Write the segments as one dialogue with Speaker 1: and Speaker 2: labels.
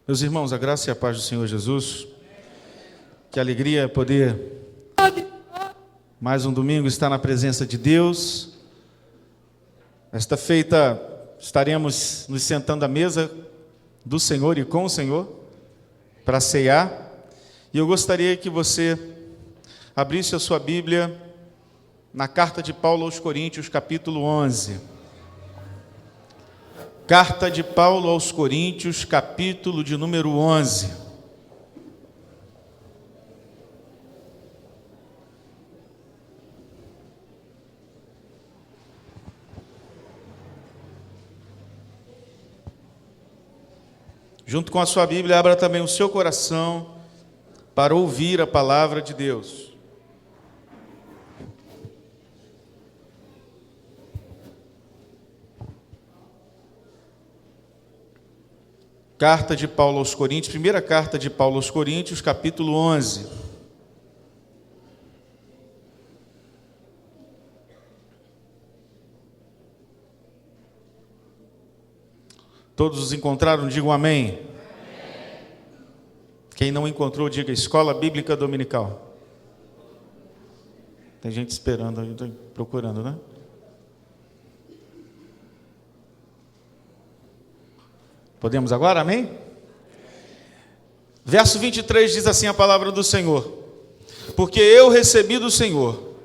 Speaker 1: Meus irmãos, a graça e a paz do Senhor Jesus. Que alegria poder, mais um domingo, estar na presença de Deus. Esta feita estaremos nos sentando à mesa do Senhor e com o Senhor para ceiar. E eu gostaria que você abrisse a sua Bíblia na carta de Paulo aos Coríntios, capítulo 11. Carta de Paulo aos Coríntios, capítulo de número 11. Junto com a sua Bíblia, abra também o seu coração para ouvir a palavra de Deus. Carta de Paulo aos Coríntios, primeira carta de Paulo aos Coríntios, capítulo 11. Todos os encontraram? Digam amém. Amém. Quem não encontrou, diga Escola Bíblica Dominical. Tem gente esperando, procurando, né? Podemos agora? Amém? Verso 23 diz assim a palavra do Senhor: porque eu recebi do Senhor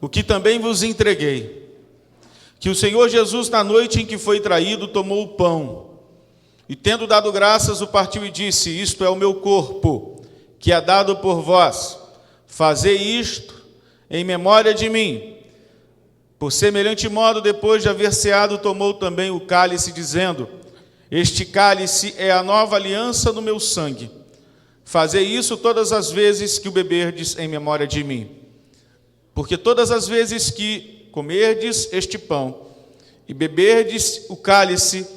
Speaker 1: o que também vos entreguei, que o Senhor Jesus, na noite em que foi traído, tomou o pão, e tendo dado graças, o partiu e disse: isto é o meu corpo, que é dado por vós, fazei isto em memória de mim. Por semelhante modo, depois de haver ceado, tomou também o cálice, dizendo: este cálice é a nova aliança no meu sangue. Fazei isso todas as vezes que o beberdes em memória de mim. Porque todas as vezes que comerdes este pão e beberdes o cálice,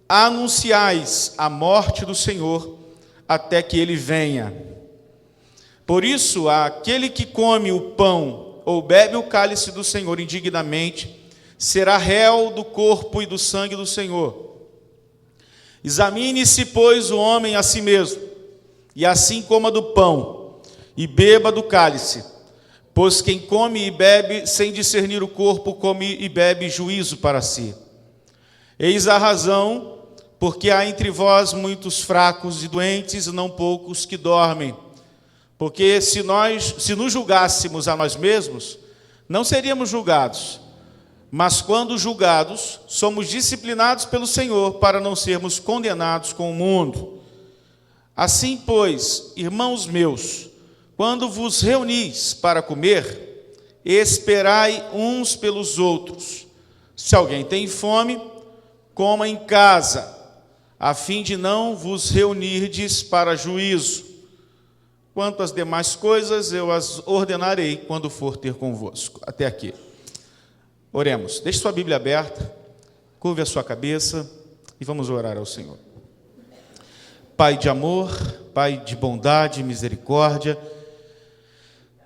Speaker 1: anunciais a morte do Senhor até que ele venha. Por isso, aquele que come o pão ou bebe o cálice do Senhor indignamente, será réu do corpo e do sangue do Senhor. Examine-se, pois, o homem a si mesmo, e assim coma do pão, e beba do cálice. Pois quem come e bebe sem discernir o corpo, come e bebe juízo para si. Eis a razão, porque há entre vós muitos fracos e doentes, e não poucos que dormem. Porque se nos julgássemos a nós mesmos, não seríamos julgados. Mas quando julgados, somos disciplinados pelo Senhor, para não sermos condenados com o mundo. Assim, pois, irmãos meus, quando vos reunis para comer, esperai uns pelos outros. Se alguém tem fome, coma em casa, a fim de não vos reunirdes para juízo. Quanto às demais coisas, eu as ordenarei quando for ter convosco. Até aqui. Oremos. Deixe sua Bíblia aberta, curve a sua cabeça e vamos orar ao Senhor. Pai de amor, Pai de bondade e misericórdia,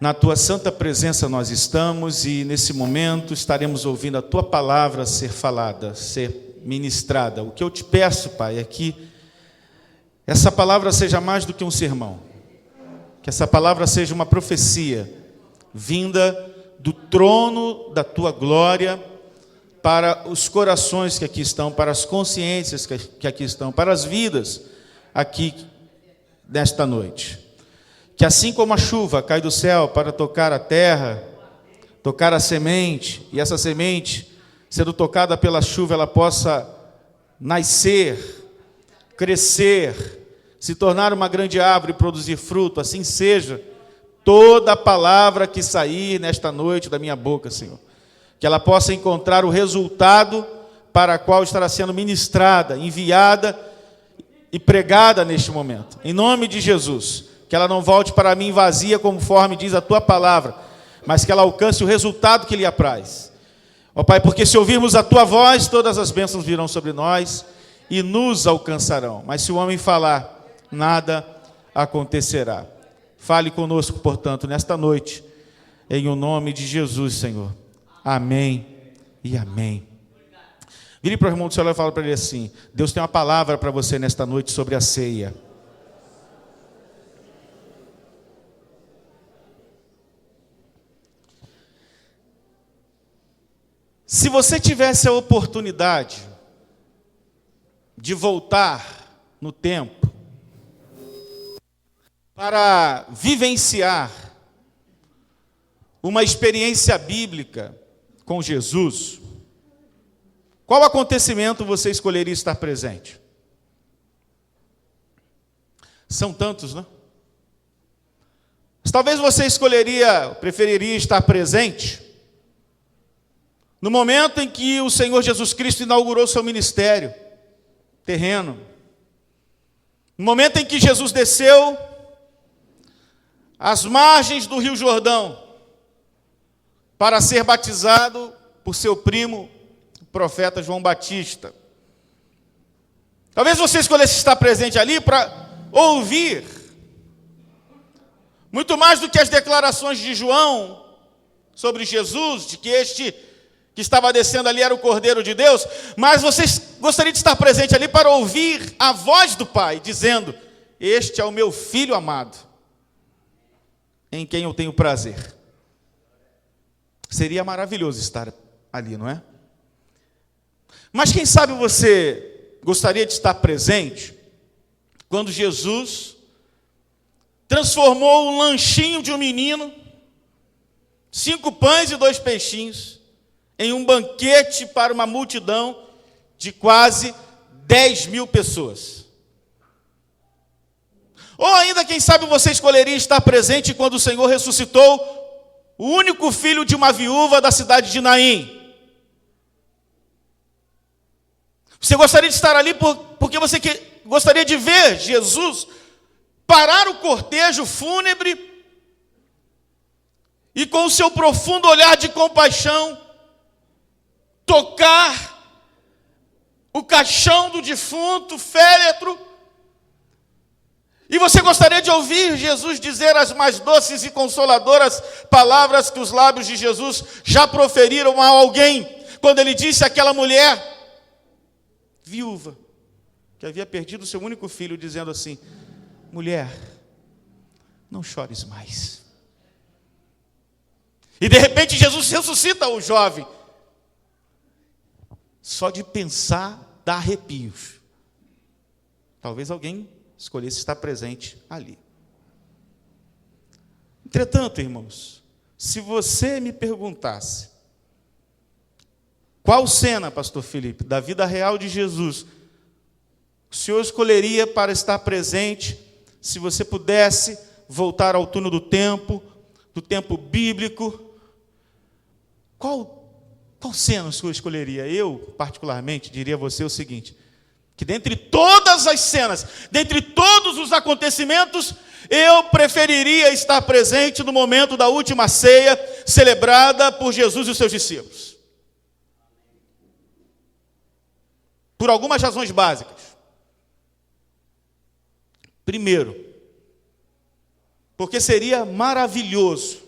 Speaker 1: na Tua santa presença nós estamos e nesse momento estaremos ouvindo a Tua palavra ser falada, ser ministrada. O que eu te peço, Pai, é que essa palavra seja mais do que um sermão, que essa palavra seja uma profecia vinda do trono da Tua glória para os corações que aqui estão, para as consciências que aqui estão, para as vidas aqui nesta noite. Que assim como a chuva cai do céu para tocar a terra, tocar a semente, e essa semente, sendo tocada pela chuva, ela possa nascer, crescer, se tornar uma grande árvore e produzir fruto, assim seja toda a palavra que sair nesta noite da minha boca, Senhor. Que ela possa encontrar o resultado para a qual estará sendo ministrada, enviada e pregada neste momento. Em nome de Jesus. Que ela não volte para mim vazia, conforme diz a Tua palavra, mas que ela alcance o resultado que lhe apraz. Ó Pai, porque se ouvirmos a Tua voz, todas as bênçãos virão sobre nós e nos alcançarão. Mas se o homem falar, nada acontecerá. Fale conosco, portanto, nesta noite, em o nome de Jesus, Senhor. Amém e amém. Vire para o irmão do seu lado e fala para ele assim: Deus tem uma palavra para você nesta noite sobre a ceia. Se você tivesse a oportunidade de voltar no tempo para vivenciar uma experiência bíblica com Jesus, qual acontecimento você escolheria estar presente? São tantos, né? Mas talvez você preferiria estar presente no momento em que o Senhor Jesus Cristo inaugurou seu ministério terreno. No momento em que Jesus desceu às margens do Rio Jordão para ser batizado por seu primo, o profeta João Batista. Talvez você escolhesse estar presente ali para ouvir, muito mais do que as declarações de João sobre Jesus, de que este que estava descendo ali era o Cordeiro de Deus, mas você gostaria de estar presente ali para ouvir a voz do Pai, dizendo: este é o meu Filho amado, em quem eu tenho prazer. Seria maravilhoso estar ali, não é? Mas quem sabe você gostaria de estar presente quando Jesus transformou um lanchinho de um menino, 5 pães e 2 peixinhos, em um banquete para uma multidão de quase 10.000 pessoas. Ou ainda, quem sabe você escolheria estar presente quando o Senhor ressuscitou o único filho de uma viúva da cidade de Naim. Você gostaria de estar ali porque você gostaria de ver Jesus parar o cortejo fúnebre e, com o seu profundo olhar de compaixão, tocar o caixão do defunto, féretro. E você gostaria de ouvir Jesus dizer as mais doces e consoladoras palavras que os lábios de Jesus já proferiram a alguém, quando ele disse àquela mulher viúva, que havia perdido o seu único filho, dizendo assim: mulher, não chores mais. E de repente Jesus ressuscita o jovem. Só de pensar dá arrepios. Talvez alguém escolhesse estar presente ali. Entretanto, irmãos, se você me perguntasse qual cena, pastor Felipe, da vida real de Jesus o senhor escolheria para estar presente, se você pudesse voltar ao túnel do tempo bíblico, qual cena o senhor escolheria? Eu, particularmente, diria a você o seguinte: que dentre todas as cenas, dentre todos os acontecimentos, eu preferiria estar presente no momento da última ceia, celebrada por Jesus e os seus discípulos. Por algumas razões básicas. Primeiro, porque seria maravilhoso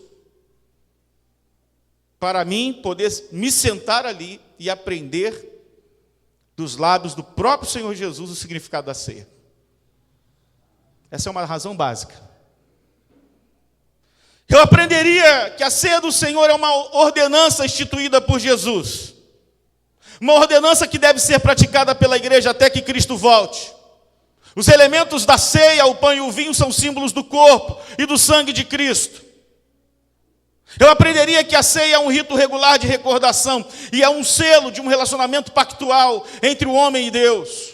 Speaker 1: para mim poder me sentar ali e aprender dos lábios do próprio Senhor Jesus o significado da ceia. Essa é uma razão básica. Eu aprenderia que a ceia do Senhor é uma ordenança instituída por Jesus. Uma ordenança que deve ser praticada pela igreja até que Cristo volte. Os elementos da ceia, o pão e o vinho, são símbolos do corpo e do sangue de Cristo. Eu aprenderia que a ceia é um rito regular de recordação e é um selo de um relacionamento pactual entre o homem e Deus.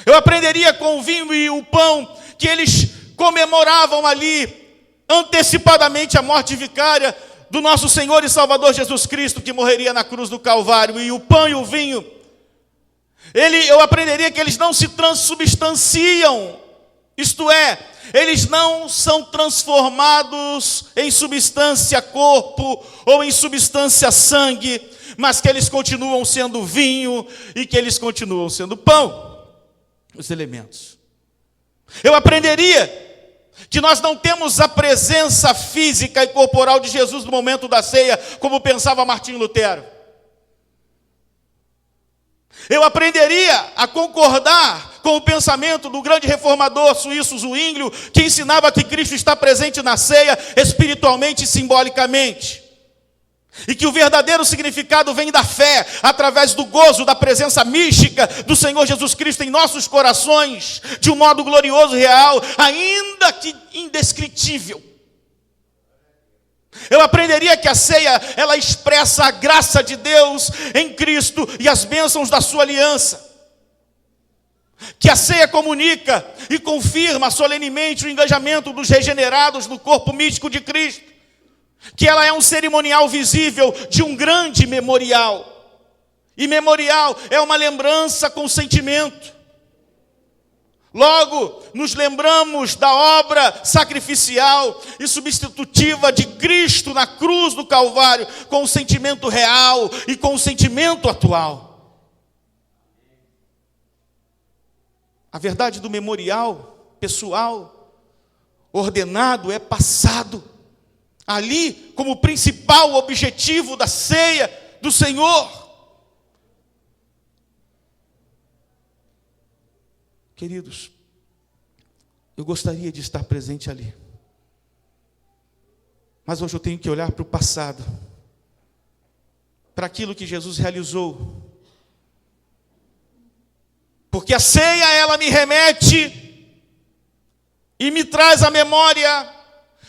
Speaker 1: Eu aprenderia com o vinho e o pão que eles comemoravam ali antecipadamente a morte vicária do nosso Senhor e Salvador Jesus Cristo, que morreria na cruz do Calvário. E o pão e o vinho, eu aprenderia que eles não se transubstanciam, isto é, eles não são transformados em substância corpo ou em substância sangue, mas que eles continuam sendo vinho e que eles continuam sendo pão, os elementos. Eu aprenderia que nós não temos a presença física e corporal de Jesus no momento da ceia, como pensava Martinho Lutero. Eu aprenderia a concordar com o pensamento do grande reformador suíço Zwinglio, que ensinava que Cristo está presente na ceia espiritualmente e simbolicamente. E que o verdadeiro significado vem da fé, através do gozo, da presença mística do Senhor Jesus Cristo em nossos corações, de um modo glorioso e real, ainda que indescritível. Eu aprenderia que a ceia, ela expressa a graça de Deus em Cristo e as bênçãos da sua aliança. Que a ceia comunica e confirma solenemente o engajamento dos regenerados no corpo místico de Cristo. Que ela é um cerimonial visível de um grande memorial. E memorial é uma lembrança com sentimento. Logo, nos lembramos da obra sacrificial e substitutiva de Cristo na cruz do Calvário, com o sentimento real e com o sentimento atual. A verdade do memorial pessoal, ordenado, é passado ali como principal objetivo da ceia do Senhor. Queridos, eu gostaria de estar presente ali. Mas hoje eu tenho que olhar para o passado, para aquilo que Jesus realizou. Porque a ceia, ela me remete e me traz à memória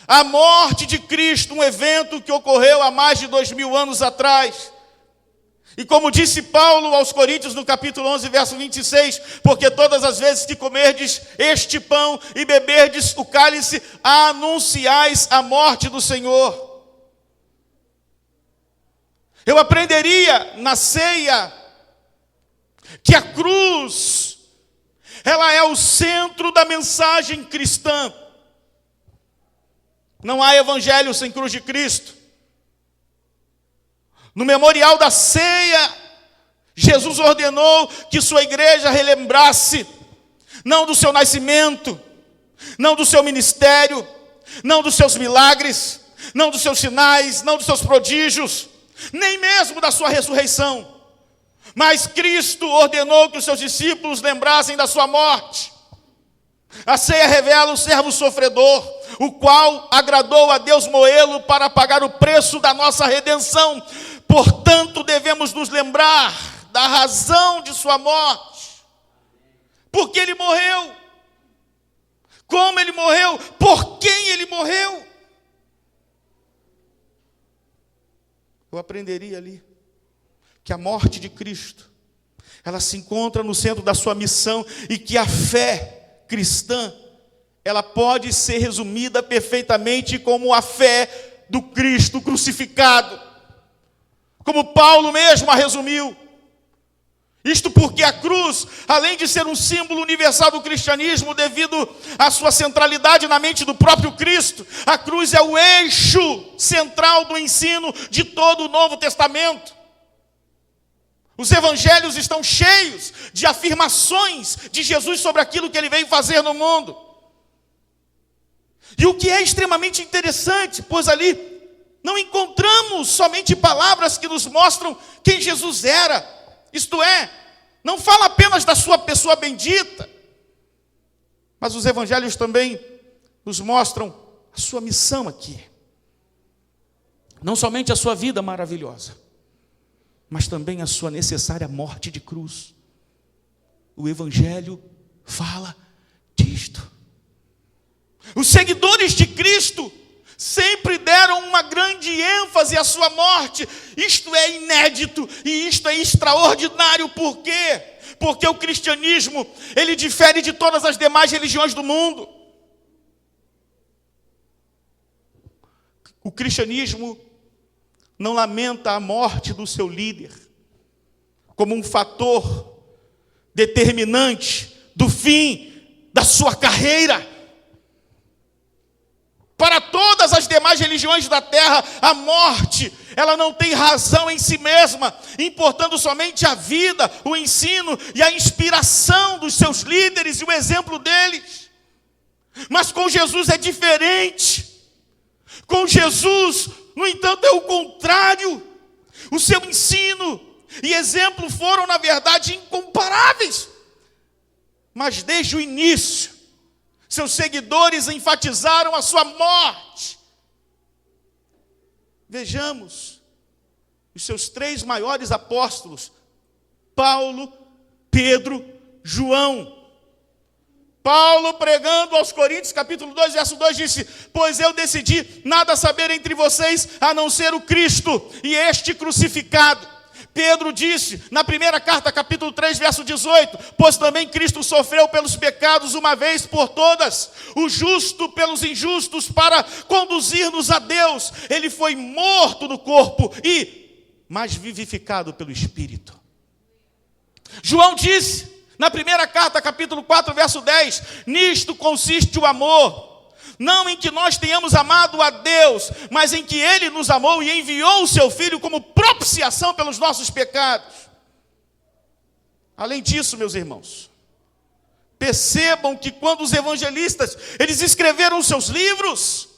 Speaker 1: a morte de Cristo, um evento que ocorreu há mais de 2000 anos atrás. E como disse Paulo aos Coríntios no capítulo 11, verso 26, porque todas as vezes que comerdes este pão e beberdes o cálice, anunciais a morte do Senhor. Eu aprenderia na ceia que a cruz, ela é o centro da mensagem cristã. Não há evangelho sem cruz de Cristo. No memorial da ceia, Jesus ordenou que sua igreja relembrasse, não do seu nascimento, não do seu ministério, não dos seus milagres, não dos seus sinais, não dos seus prodígios, nem mesmo da sua ressurreição. Mas Cristo ordenou que os seus discípulos lembrassem da sua morte. A ceia revela o servo sofredor, o qual agradou a Deus moê-lo para pagar o preço da nossa redenção. Portanto, devemos nos lembrar da razão de sua morte. Por que ele morreu? Como ele morreu? Por quem ele morreu? Eu aprenderia ali que a morte de Cristo, ela se encontra no centro da sua missão e que a fé cristã, ela pode ser resumida perfeitamente como a fé do Cristo crucificado. Como Paulo mesmo a resumiu. Isto porque a cruz, além de ser um símbolo universal do cristianismo, devido à sua centralidade na mente do próprio Cristo, a cruz é o eixo central do ensino de todo o Novo Testamento. Os evangelhos estão cheios de afirmações de Jesus sobre aquilo que ele veio fazer no mundo. E o que é extremamente interessante, pois ali não encontramos somente palavras que nos mostram quem Jesus era. Isto é, não fala apenas da sua pessoa bendita, mas os evangelhos também nos mostram a sua missão aqui. Não somente a sua vida maravilhosa, mas também a sua necessária morte de cruz. O evangelho fala disto. Os seguidores de Cristo sempre deram uma grande ênfase à sua morte. Isto é inédito e isto é extraordinário. Por quê? Porque o cristianismo, ele difere de todas as demais religiões do mundo. O cristianismo não lamenta a morte do seu líder como um fator determinante do fim da sua carreira. Para todas as demais religiões da terra, a morte, ela não tem razão em si mesma, importando somente a vida, o ensino e a inspiração dos seus líderes e o exemplo deles. Mas com Jesus é diferente. Com Jesus, no entanto, é o contrário. O seu ensino e exemplo foram, na verdade, incomparáveis. Mas desde o início, seus seguidores enfatizaram a sua morte. Vejamos os seus 3 maiores apóstolos, Paulo, Pedro, João. Paulo, pregando aos Coríntios, capítulo 2, verso 2, disse: pois eu decidi nada saber entre vocês, a não ser o Cristo e este crucificado. Pedro disse, na primeira carta, capítulo 3, verso 18, pois também Cristo sofreu pelos pecados uma vez por todas, o justo pelos injustos, para conduzir-nos a Deus. Ele foi morto no corpo mas vivificado pelo Espírito. João disse, na primeira carta, capítulo 4, verso 10, nisto consiste o amor, não em que nós tenhamos amado a Deus, mas em que Ele nos amou e enviou o Seu Filho como propiciação pelos nossos pecados. Além disso, meus irmãos, percebam que quando os evangelistas, eles escreveram os seus livros,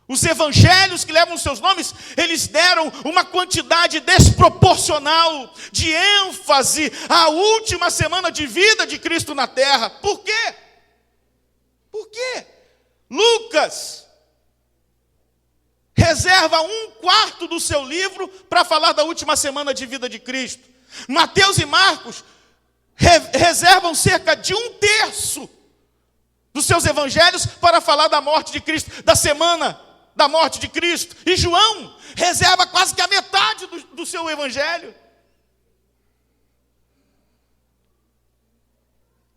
Speaker 1: os evangelhos que levam os seus nomes, eles deram uma quantidade desproporcional de ênfase à última semana de vida de Cristo na terra. Por quê? Por quê? Lucas reserva 1/4 do seu livro para falar da última semana de vida de Cristo. Mateus e Marcos reservam cerca de 1/3 dos seus evangelhos para falar da morte de Cristo, da semana da morte de Cristo. E João reserva quase que a metade do seu evangelho.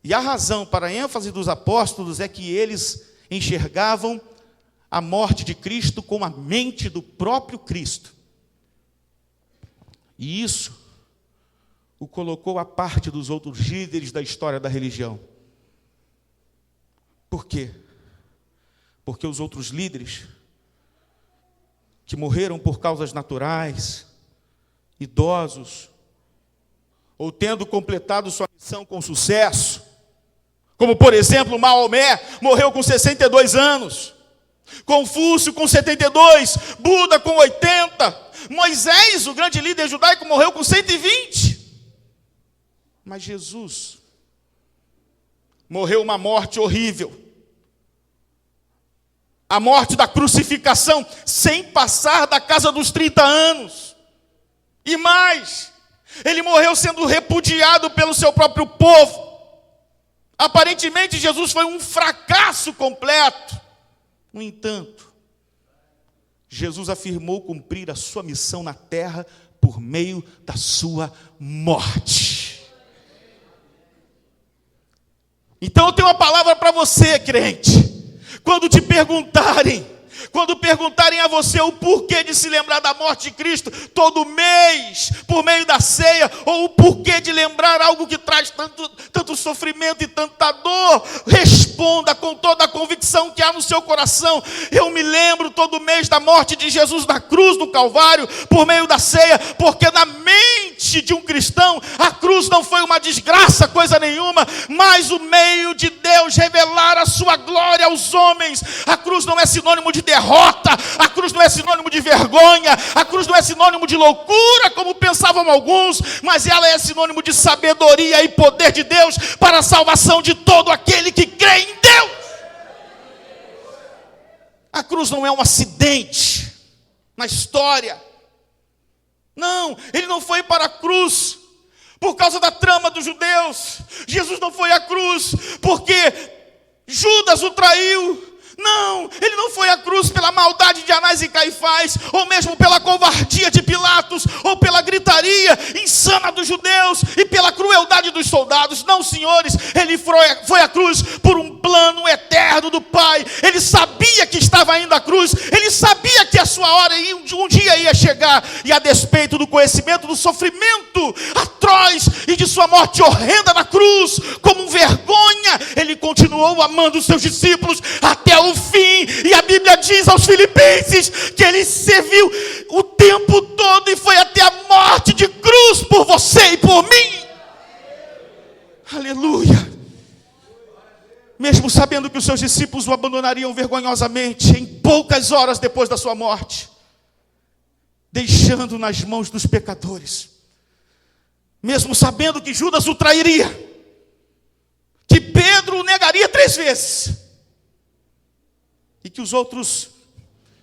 Speaker 1: E a razão para a ênfase dos apóstolos é que eles enxergavam a morte de Cristo com a mente do próprio Cristo. E isso o colocou à parte dos outros líderes da história da religião. Por quê? Porque os outros líderes que morreram por causas naturais, idosos, ou tendo completado sua missão com sucesso, como por exemplo Maomé, morreu com 62 anos, Confúcio com 72, Buda com 80, Moisés, o grande líder judaico, morreu com 120. Mas Jesus morreu uma morte horrível, a morte da crucificação, sem passar da casa dos 30 anos. E mais, ele morreu sendo repudiado pelo seu próprio povo. Aparentemente, Jesus foi um fracasso completo. No entanto, Jesus afirmou cumprir a sua missão na terra por meio da sua morte. Então eu tenho uma palavra para você, crente. Quando perguntarem a você o porquê de se lembrar da morte de Cristo todo mês, por meio da ceia, ou o porquê de lembrar algo que traz tanto sofrimento e tanta dor, responda com toda a convicção que há no seu coração: eu me lembro todo mês da morte de Jesus na cruz do Calvário, por meio da ceia, porque na mente de um cristão, a cruz não foi uma desgraça, coisa nenhuma, mas o meio de Deus revelar a sua glória aos homens. A cruz não é sinônimo de derrota, a cruz não é sinônimo de vergonha, a cruz não é sinônimo de loucura, como pensavam alguns, mas ela é sinônimo de sabedoria e poder de Deus para a salvação de todo aquele que crê em Deus. A cruz não é um acidente na história. Não, ele não foi para a cruz por causa da trama dos judeus. Jesus não foi à cruz porque Judas o traiu. Não, ele não foi à cruz pela maldade de Anás e Caifás, ou mesmo pela covardia de Pilatos, ou pela gritaria insana dos judeus, e pela crueldade dos soldados. Não, senhores, ele foi à cruz por um plano eterno do Pai. Ele sabia que estava indo à cruz, ele sabia que a sua hora um dia ia chegar, e a despeito do conhecimento do sofrimento atroz e de sua morte horrenda na cruz, como vergonha, ele continuou amando os seus discípulos até o fim. E a Bíblia diz aos Filipenses que ele serviu o tempo todo e foi até a morte de cruz por você e por mim. Aleluia. Mesmo sabendo que os seus discípulos o abandonariam vergonhosamente em poucas horas depois da sua morte, deixando nas mãos dos pecadores mesmo sabendo que Judas o trairia, que Pedro o negaria 3 vezes, e que os outros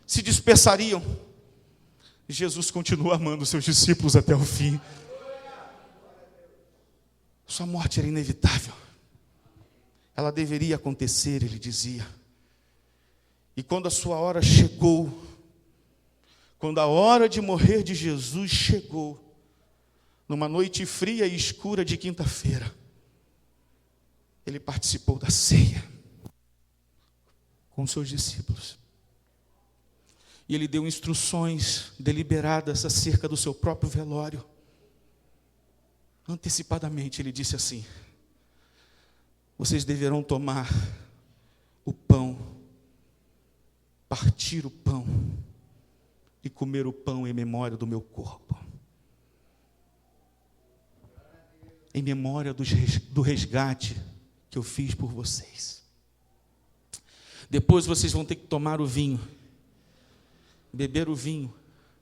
Speaker 1: se dispersariam, Jesus continua amando seus discípulos até o fim. Sua morte era inevitável. Ela deveria acontecer, ele dizia. E quando a sua hora chegou, quando a hora de morrer de Jesus chegou, numa noite fria e escura de quinta-feira, ele participou da ceia com seus discípulos. E ele deu instruções deliberadas acerca do seu próprio velório. Antecipadamente ele disse assim: vocês deverão tomar o pão, partir o pão e comer o pão em memória do meu corpo, em memória do resgate que eu fiz por vocês. Depois vocês vão ter que tomar o vinho, beber o vinho,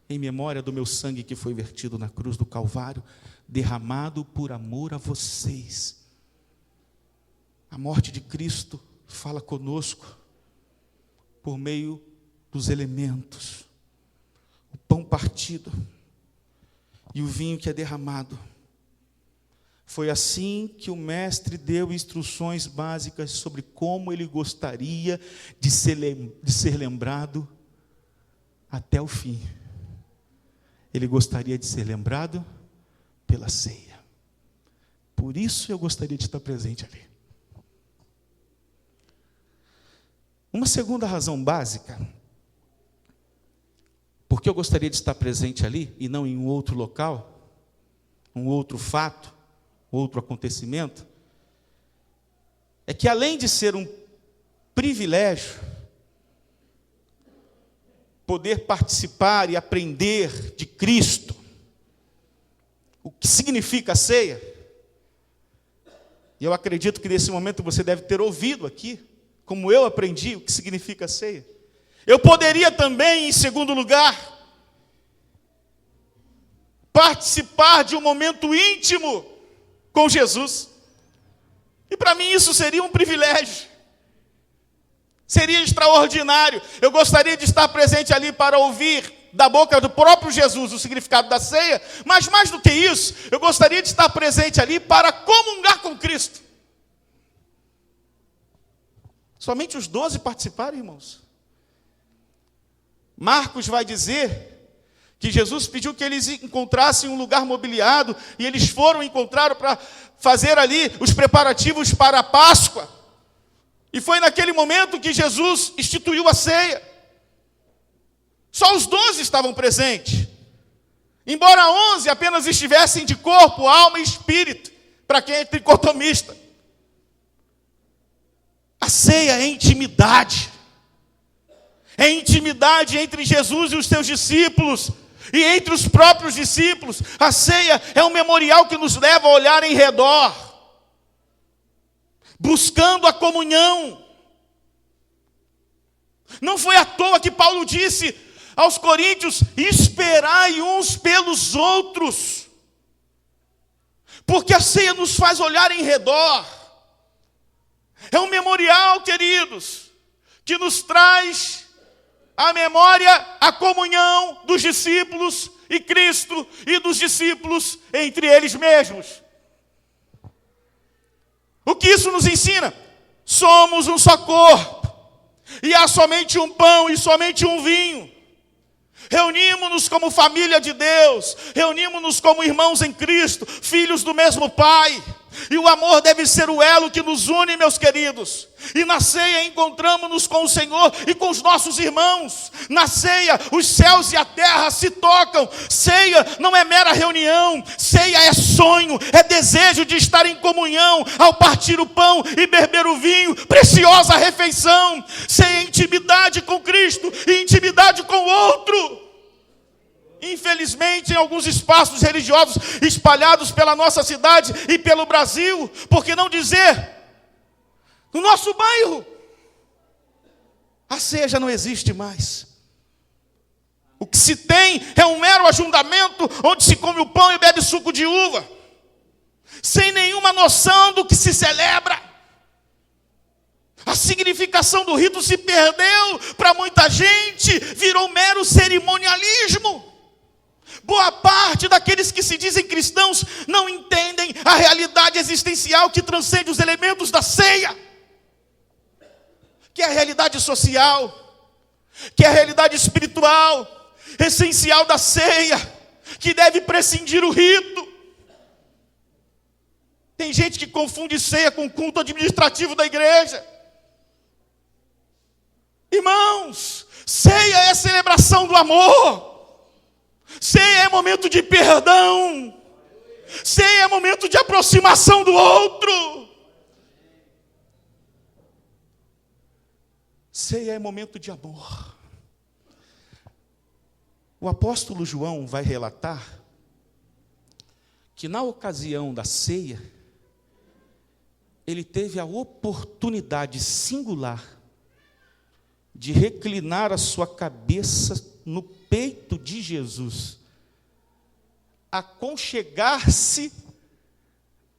Speaker 1: em memória do meu sangue que foi vertido na cruz do Calvário, derramado por amor a vocês. A morte de Cristo fala conosco por meio dos elementos, o pão partido e o vinho que é derramado. Foi assim que o mestre deu instruções básicas sobre como ele gostaria de ser lembrado até o fim. Ele gostaria de ser lembrado pela ceia. Por isso eu gostaria de estar presente ali. Uma segunda razão básica, porque eu gostaria de estar presente ali e não em um outro local, um outro fato, outro acontecimento, é que além de ser um privilégio poder participar e aprender de Cristo, o que significa a ceia, e eu acredito que nesse momento você deve ter ouvido aqui, como eu aprendi o que significa a ceia. Eu poderia também, em segundo lugar, participar de um momento íntimo com Jesus. E para mim isso seria um privilégio. Seria extraordinário. Eu gostaria de estar presente ali para ouvir da boca do próprio Jesus o significado da ceia, mas mais do que isso, eu gostaria de estar presente ali para comungar com Cristo. Somente os 12 participaram, irmãos. Marcos vai dizer que Jesus pediu que eles encontrassem um lugar mobiliado, e eles foram encontrar para fazer ali os preparativos para a Páscoa. E foi naquele momento que Jesus instituiu a ceia. Só os 12 estavam presentes. Embora 11 apenas estivessem de corpo, alma e espírito, para quem é tricotomista. A ceia é intimidade. É intimidade entre Jesus e os seus discípulos, e entre os próprios discípulos. A ceia é um memorial que nos leva a olhar em redor, buscando a comunhão. Não foi à toa que Paulo disse aos coríntios: esperai uns pelos outros, porque a ceia nos faz olhar em redor. É um memorial, queridos, que nos traz à memória a comunhão dos discípulos e Cristo, e dos discípulos entre eles mesmos. O que isso nos ensina? Somos um só corpo, e há somente um pão e somente um vinho. Reunimos-nos como família de Deus, reunimos-nos como irmãos em Cristo, filhos do mesmo Pai. E o amor deve ser o elo que nos une, meus queridos. E na ceia encontramos-nos com o Senhor e com os nossos irmãos. Na ceia, os céus e a terra se tocam. Ceia não é mera reunião. Ceia é sonho, é desejo de estar em comunhão ao partir o pão e beber o vinho. Preciosa refeição. Ceia é intimidade com Cristo e intimidade com o outro. Infelizmente, em alguns espaços religiosos espalhados pela nossa cidade e pelo Brasil, por que não dizer, no nosso bairro, a ceia já não existe mais. O que se tem é um mero ajuntamento onde se come o pão e bebe suco de uva. sem nenhuma noção do que se celebra. A significação do rito se perdeu para muita gente, virou mero cerimonialismo. Boa parte daqueles que se dizem cristãos não entendem a realidade existencial que transcende os elementos da ceia, que é a realidade social, que é a realidade espiritual, essencial da ceia, que deve prescindir o rito. Tem gente que confunde ceia com culto administrativo da igreja. Irmãos, ceia é celebração do amor. Ceia é momento de perdão. Ceia é momento de aproximação do outro. Ceia é momento de amor. O apóstolo João vai relatar que na ocasião da ceia, ele teve a oportunidade singular de reclinar a sua cabeça no peito de Jesus, aconchegar-se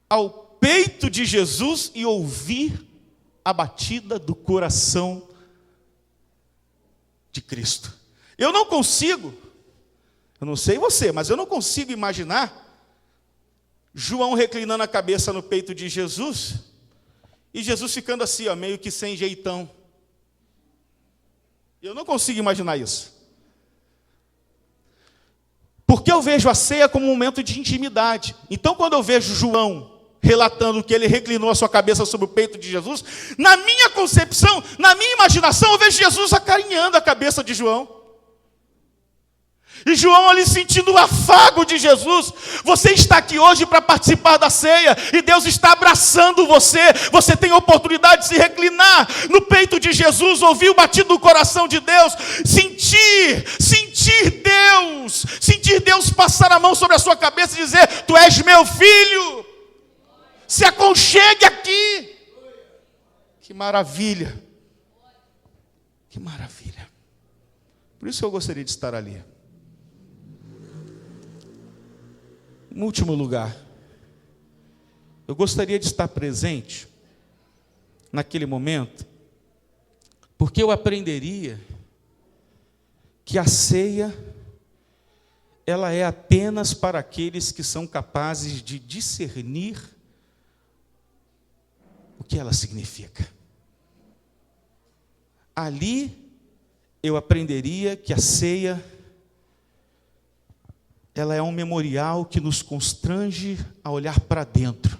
Speaker 1: ao peito de Jesus e ouvir a batida do coração de Cristo. Eu não consigo, eu não sei você, mas eu não consigo imaginar João reclinando a cabeça no peito de Jesus e Jesus ficando assim, ó, meio que sem jeitão. Eu não consigo imaginar isso. Porque eu vejo a ceia como um momento de intimidade. Então, quando eu vejo João relatando que ele reclinou a sua cabeça sobre o peito de Jesus, na minha concepção, na minha imaginação, eu vejo Jesus acarinhando a cabeça de João. E João ali sentindo o afago de Jesus. Você está aqui hoje para participar da ceia, e Deus está abraçando você. Você tem a oportunidade de se reclinar no peito de Jesus, ouvir o batido do coração de Deus, sentir Deus passar a mão sobre a sua cabeça e dizer: tu és meu filho, se aconchegue aqui. Que maravilha, que maravilha. Por isso eu gostaria de estar ali. Em último lugar, eu gostaria de estar presente naquele momento, porque eu aprenderia que a ceia, ela é apenas para aqueles que são capazes de discernir o que ela significa. Ali eu aprenderia que a ceia, ela é um memorial que nos constrange a olhar para dentro.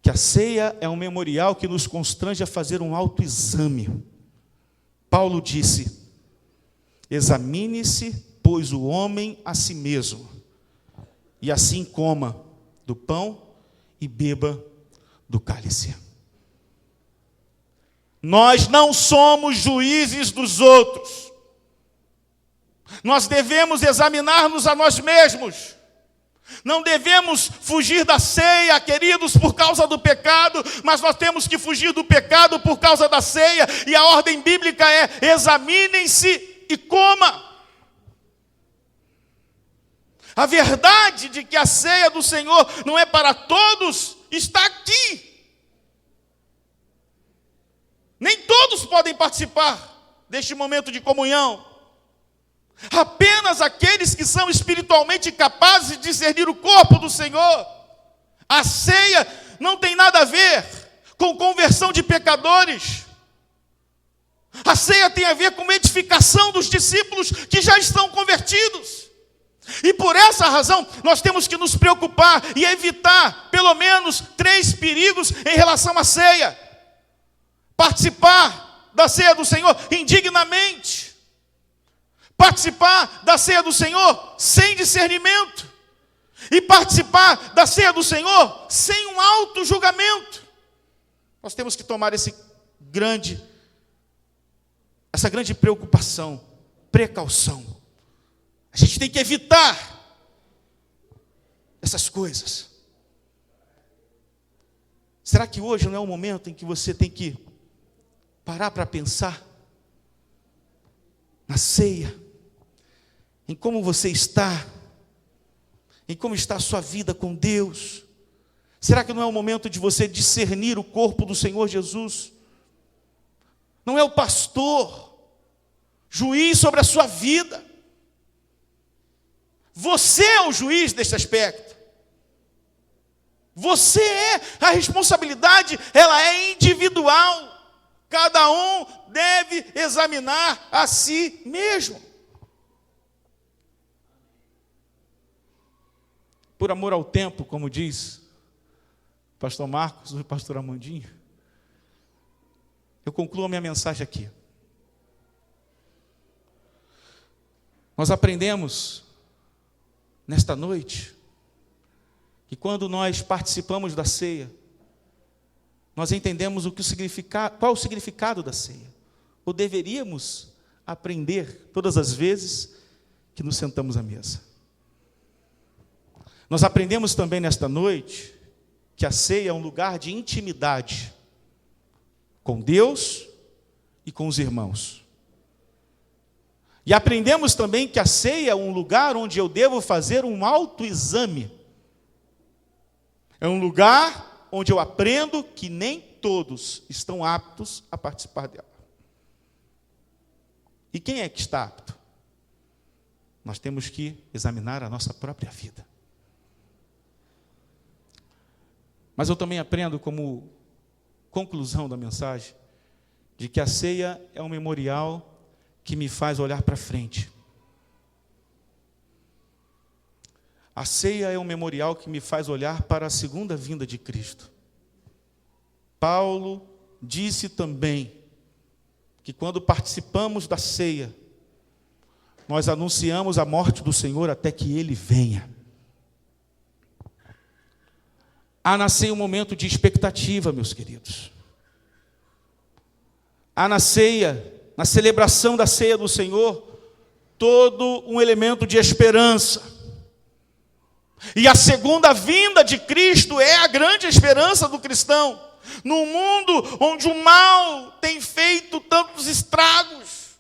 Speaker 1: Que a ceia é um memorial que nos constrange a fazer um autoexame. Paulo disse: examine-se, pois, o homem a si mesmo, e assim coma do pão e beba do cálice. Nós não somos juízes dos outros. Nós devemos examinar-nos a nós mesmos. Não devemos fugir da ceia, queridos, por causa do pecado, mas nós temos que fugir do pecado por causa da ceia. E a ordem bíblica é: examinem-se e coma. A verdade de que a ceia do Senhor não é para todos está aqui. Nem todos podem participar deste momento de comunhão. Apenas aqueles que são espiritualmente capazes de discernir o corpo do Senhor. A ceia não tem nada a ver com conversão de pecadores. A ceia tem a ver com edificação dos discípulos que já estão convertidos. E por essa razão, nós temos que nos preocupar e evitar pelo menos 3 perigos em relação à ceia. Participar da ceia do Senhor indignamente. Participar da ceia do Senhor sem discernimento. E participar da ceia do Senhor sem um auto-julgamento. Nós temos que tomar essa grande preocupação, precaução. A gente tem que evitar essas coisas. Será que hoje não é o momento em que você tem que parar para pensar na ceia, em como você está, em como está a sua vida com Deus? Será que não é o momento de você discernir o corpo do Senhor Jesus? Não é o pastor, juiz sobre a sua vida. Você é o juiz deste aspecto. Você é, a responsabilidade, ela é individual. Cada um deve examinar a si mesmo. Por amor ao tempo, como diz o pastor Marcos e o pastor Amandinho, eu concluo a minha mensagem aqui. Nós aprendemos nesta noite que quando nós participamos da ceia, nós entendemos qual o significado da ceia. Ou deveríamos aprender todas as vezes que nos sentamos à mesa. Nós aprendemos também nesta noite que a ceia é um lugar de intimidade com Deus e com os irmãos. E aprendemos também que a ceia é um lugar onde eu devo fazer um autoexame. É um lugar onde eu aprendo que nem todos estão aptos a participar dela. E quem é que está apto? Nós temos que examinar a nossa própria vida. Mas eu também aprendo, como conclusão da mensagem, de que a ceia é um memorial que me faz olhar para frente. A ceia é um memorial que me faz olhar para a segunda vinda de Cristo. Paulo disse também que quando participamos da ceia, nós anunciamos a morte do Senhor até que Ele venha. Há na ceia um momento de expectativa, meus queridos. Há na ceia, na celebração da ceia do Senhor, todo um elemento de esperança. E a segunda vinda de Cristo é a grande esperança do cristão. Num mundo onde o mal tem feito tantos estragos,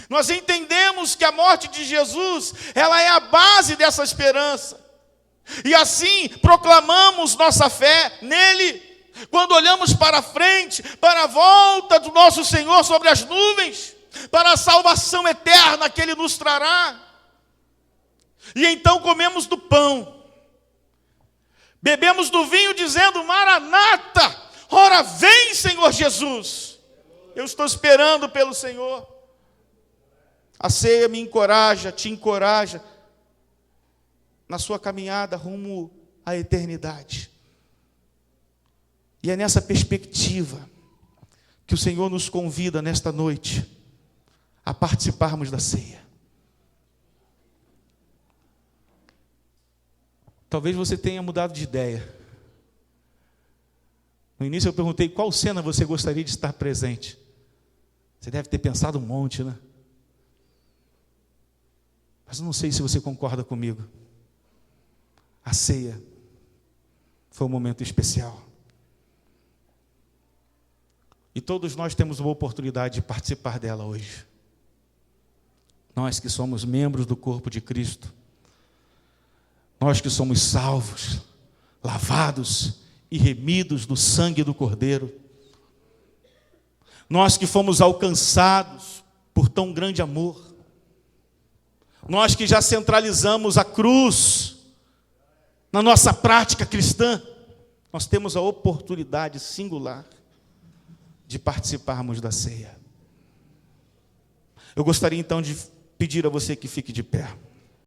Speaker 1: nós entendemos que a morte de Jesus, ela é a base dessa esperança. E assim proclamamos nossa fé nele, quando olhamos para frente, para a volta do nosso Senhor sobre as nuvens, para a salvação eterna que Ele nos trará. E então comemos do pão, bebemos do vinho, dizendo: Maranata, ora vem, Senhor Jesus. Eu estou esperando pelo Senhor. A ceia me encoraja, te encoraja, na sua caminhada rumo à eternidade. E é nessa perspectiva que o Senhor nos convida nesta noite a participarmos da ceia. Talvez você tenha mudado de ideia. No início eu perguntei qual cena você gostaria de estar presente. Você deve ter pensado um monte, né? Mas eu não sei se você concorda comigo. A ceia foi um momento especial. E todos nós temos uma oportunidade de participar dela hoje. Nós que somos membros do corpo de Cristo. Nós que somos salvos, lavados e remidos do sangue do Cordeiro. Nós que fomos alcançados por tão grande amor. Nós que já centralizamos a cruz na nossa prática cristã, nós temos a oportunidade singular de participarmos da ceia. Eu gostaria então de pedir a você que fique de pé.